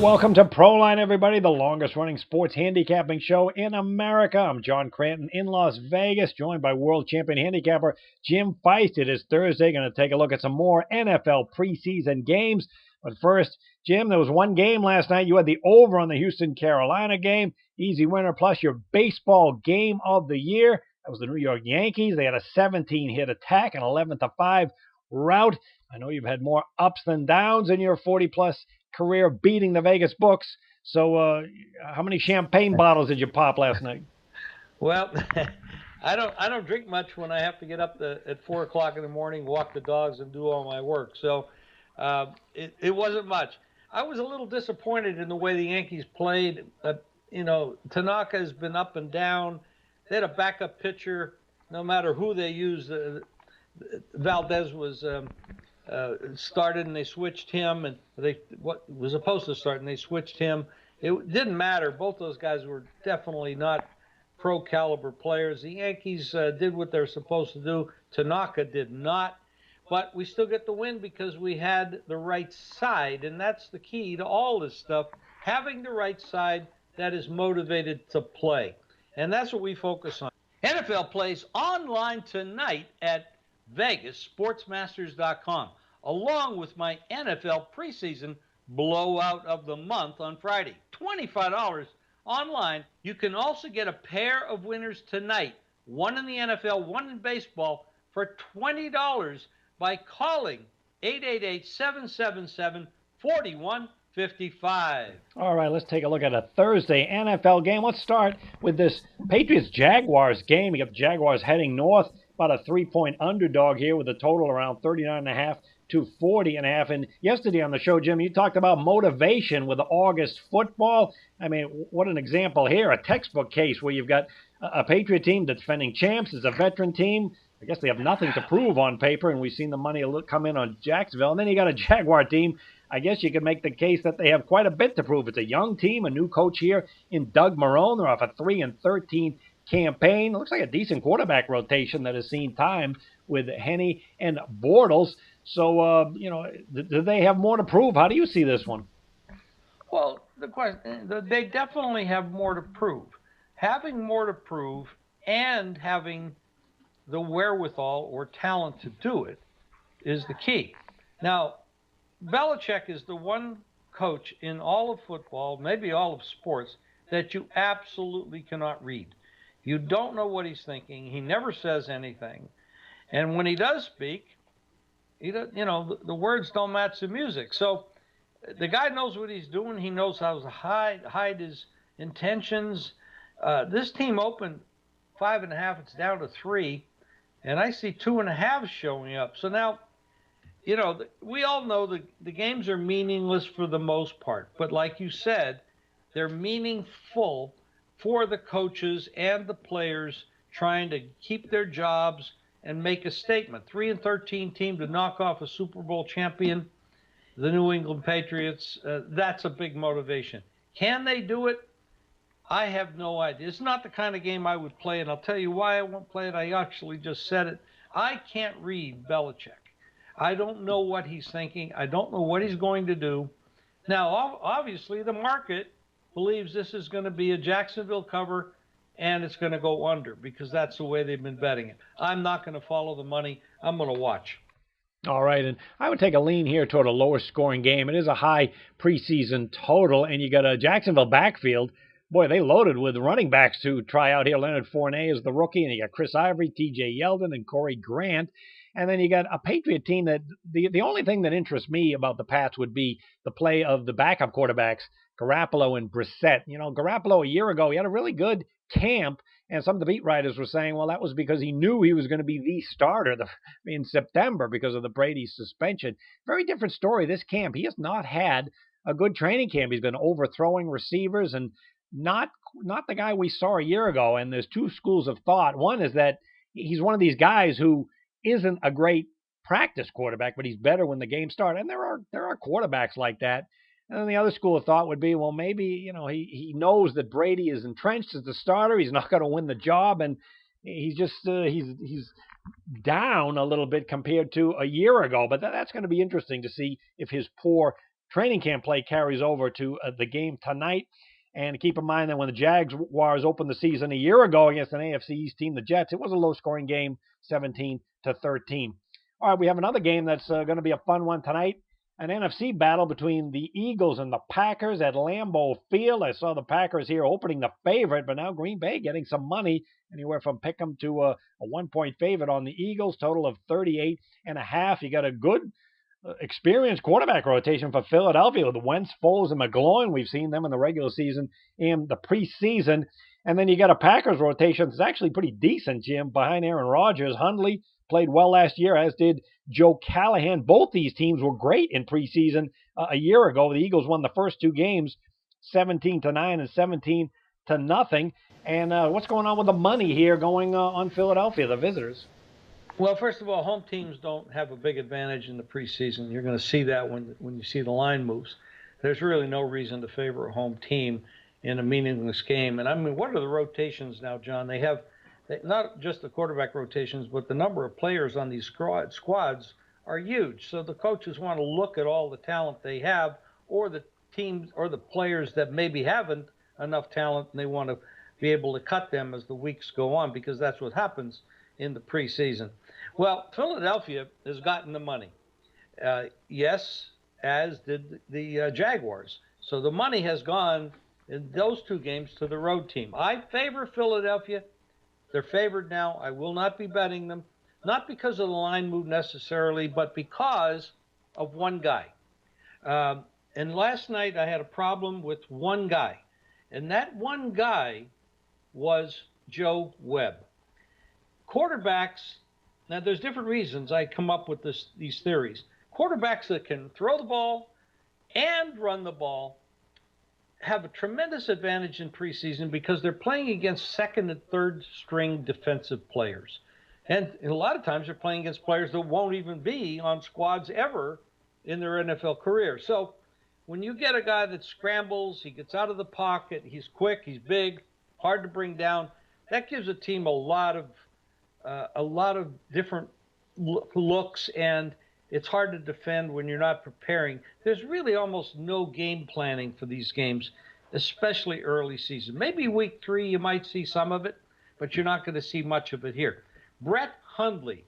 Welcome to Proline, everybody, the longest-running sports handicapping show in America. I'm John Cranton in Las Vegas, joined by world champion handicapper Jim Feist. It is Thursday. Going to take a look at some more NFL preseason games. But first, Jim, there was one game last night. You had the over on the Houston-Carolina game. Easy winner, plus your baseball game of the year. That was the New York Yankees. They had a 17-hit attack, an 11-5 rout. I know you've had more ups than downs in your 40-plus career beating the Vegas books. So how many champagne bottles did you pop last night? Well, I don't drink much when I have to get up at 4 o'clock in the morning, walk the dogs, and do all my work. So it wasn't much. I was a little disappointed in the way the Yankees played. Tanaka has been up and down. They had a backup pitcher. No matter who they used, Valdez was started, and they switched him, and what was supposed to start, and they switched him. It didn't matter. Both those guys were definitely not pro caliber players. The Yankees did what they're supposed to do. Tanaka did not, but we still get the win because we had the right side, and that's the key to all this stuff, having the right side that is motivated to play, and that's what we focus on. NFL plays online tonight at VegasSportsmasters.com, along with my NFL preseason blowout of the month on Friday. $25 online. You can also get a pair of winners tonight, one in the NFL, one in baseball, for $20 by calling 888-777-4155. All right, let's take a look at a Thursday NFL game. Let's start with this Patriots-Jaguars game. You got the Jaguars heading north, about a 3-point underdog here with a total around 39.5 to 40.5. And yesterday on the show, Jim, you talked about motivation with August football. I mean, what an example here, a textbook case where you've got a Patriot team that's defending champs. It's a veteran team. I guess they have nothing to prove on paper, and we've seen the money come in on Jacksonville. And then you got a Jaguar team. I guess you could make the case that they have quite a bit to prove. It's a young team, a new coach here in Doug Marrone. They're off a 3-13 campaign. It looks like a decent quarterback rotation that has seen time with Henne and Bortles. So, do they have more to prove? How do you see this one? Well, the question, they definitely have more to prove. Having more to prove and having the wherewithal or talent to do it is the key. Now, Belichick is the one coach in all of football, maybe all of sports, that you absolutely cannot read. You don't know what he's thinking. He never says anything. And when he does speak, the words don't match the music. So the guy knows what he's doing. He knows how to hide his intentions. This team opened 5.5. It's down to 3. And I see 2.5 showing up. So now, we all know the games are meaningless for the most part. But like you said, they're meaningful for the coaches and the players trying to keep their jobs and make a statement. 3-13 team to knock off a Super Bowl champion, the New England Patriots, that's a big motivation. Can they do it? I have no idea. It's not the kind of game I would play, and I'll tell you why I won't play it. I actually just said it. I can't read Belichick. I don't know what he's thinking. I don't know what he's going to do. Now, obviously, the market believes this is going to be a Jacksonville cover and it's going to go under because that's the way they've been betting it. I'm not going to follow the money. I'm going to watch. All right, and I would take a lean here toward a lower scoring game. It is a high preseason total, and you got a Jacksonville backfield. Boy, they loaded with running backs to try out here. Leonard Fournette is the rookie, and you got Chris Ivory, T.J. Yeldon, and Corey Grant. And then you got a Patriot team that the only thing that interests me about the Pats would be the play of the backup quarterbacks, Garoppolo and Brissett. Garoppolo a year ago, he had a really good camp, and some of the beat writers were saying, well, that was because he knew he was going to be the starter in September because of the Brady suspension. Very different story this camp. He has not had a good training camp. He's been overthrowing receivers and not the guy we saw a year ago. And there's two schools of thought. One is that he's one of these guys who isn't a great practice quarterback, but he's better when the game starts. And there are quarterbacks like that. And then the other school of thought would be, well, maybe, he knows that Brady is entrenched as the starter. He's not going to win the job. And he's just, he's down a little bit compared to a year ago. But that's going to be interesting to see if his poor training camp play carries over to the game tonight. And keep in mind that when the Jaguars opened the season a year ago against an AFC East team, the Jets, it was a low-scoring game, 17-13. All right, we have another game that's going to be a fun one tonight. An NFC battle between the Eagles and the Packers at Lambeau Field. I saw the Packers here opening the favorite, but now Green Bay getting some money, anywhere from pick 'em to a 1-point favorite on the Eagles, total of 38.5. You got a good experienced quarterback rotation for Philadelphia with Wentz, Foles, and McGloin. We've seen them in the regular season and the preseason. And then you got a Packers rotation that's actually pretty decent, Jim, behind Aaron Rodgers. Hundley played well last year, as did Joe Callahan. Both these teams were great in preseason a year ago. The Eagles won the first two games, 17-9 and 17-0. And what's going on with the money here going on Philadelphia, the visitors? Well, first of all, home teams don't have a big advantage in the preseason. You're going to see that when you see the line moves. There's really no reason to favor a home team in a meaningless game. And I mean, what are the rotations now, John? They have not just the quarterback rotations, but the number of players on these squads are huge. So the coaches want to look at all the talent they have, or the teams or the players that maybe haven't enough talent, and they want to be able to cut them as the weeks go on, because that's what happens in the preseason. Well, Philadelphia has gotten the money. Yes, as did the Jaguars. So the money has gone in those two games to the road team. I favor Philadelphia. They're favored now. I will not be betting them, not because of the line move necessarily, but because of one guy. And last night I had a problem with one guy, and that one guy was Joe Webb. Quarterbacks, now there's different reasons I come up with these theories. Quarterbacks that can throw the ball and run the ball have a tremendous advantage in preseason because they're playing against second and third string defensive players. And a lot of times they're playing against players that won't even be on squads ever in their NFL career. So when you get a guy that scrambles, he gets out of the pocket, he's quick, he's big, hard to bring down, that gives a team a lot of different looks, and it's hard to defend when you're not preparing. There's really almost no game planning for these games, especially early season. Maybe week 3 you might see some of it, but you're not going to see much of it here. Brett Hundley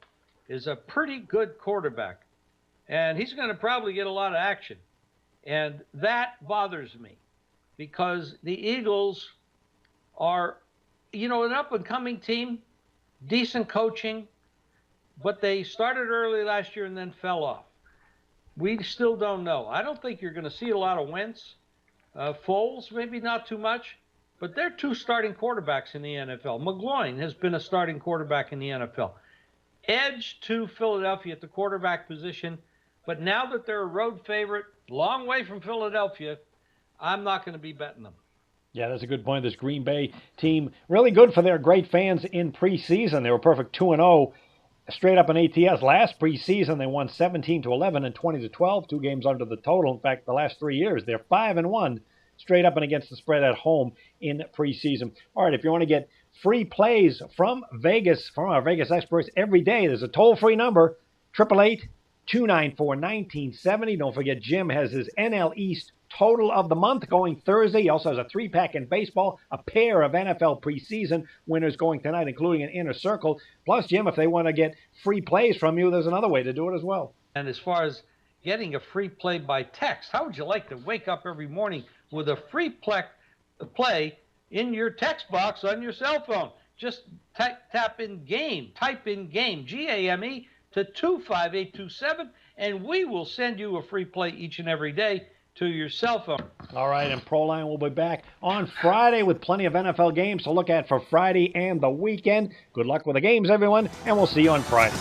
is a pretty good quarterback, and he's going to probably get a lot of action. And that bothers me because the Eagles are, an up-and-coming team, decent coaching, but they started early last year and then fell off. We still don't know. I don't think you're going to see a lot of Wentz. Foles, maybe not too much, but they're two starting quarterbacks in the NFL. McGloin has been a starting quarterback in the NFL. Edge to Philadelphia at the quarterback position, but now that they're a road favorite, long way from Philadelphia, I'm not going to be betting them. Yeah, that's a good point. This Green Bay team, really good for their great fans in preseason. They were perfect 2-0 straight up in ATS. Last preseason, they won 17-11 and 20-12, 2 games under the total. In fact, the last 3 years, they're 5-1 straight up and against the spread at home in preseason. All right, if you want to get free plays from Vegas, from our Vegas experts every day, there's a toll-free number, 888-294-1970. Don't forget, Jim has his NL East total of the month going Thursday. He also has a 3-pack in baseball, a pair of NFL preseason winners going tonight, including an inner circle. Plus, Jim, if they want to get free plays from you, there's another way to do it as well. And as far as getting a free play by text, how would you like to wake up every morning with a free play in your text box on your cell phone? Just type in GAME, G-A-M-E, to 25827, and we will send you a free play each and every day to your cell phone. All right, and ProLine will be back on Friday with plenty of NFL games to look at for Friday and the weekend. Good luck with the games, everyone, and we'll see you on Friday.